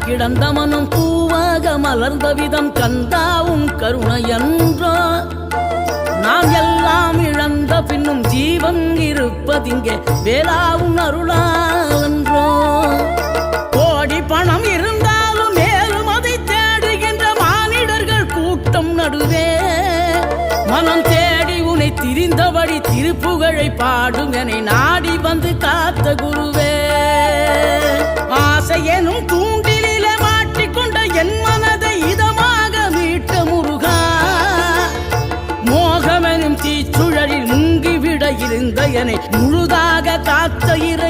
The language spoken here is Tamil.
கிடந்த மனம் பூவாக மலர்ந்த விதம் கந்தாவும் கருணையன்றோ நாம் எல்லாம் இழந்த பின்னும் ஜீவன் இருப்பதிங்கே வேளாவும் அருளாவென்றோ கோடி பணம் இருந்தாலும் மேலும் அதை தேடுகின்ற மானிடர்கள் கூட்டம் நடுவே மனம் தேடி உனை திரிந்தபடி திருப்புகழை பாடும் என நாடி வந்து காத்த குருவே ஆசை எனும் தூண்டிலே மாட்டிக்கொண்ட என் மனதை இதமாக மீட்ட முருகா மோகமெனும் தீச்சுழலில் முங்கிவிட இருந்த என்னை முழுதாக காத்த இறை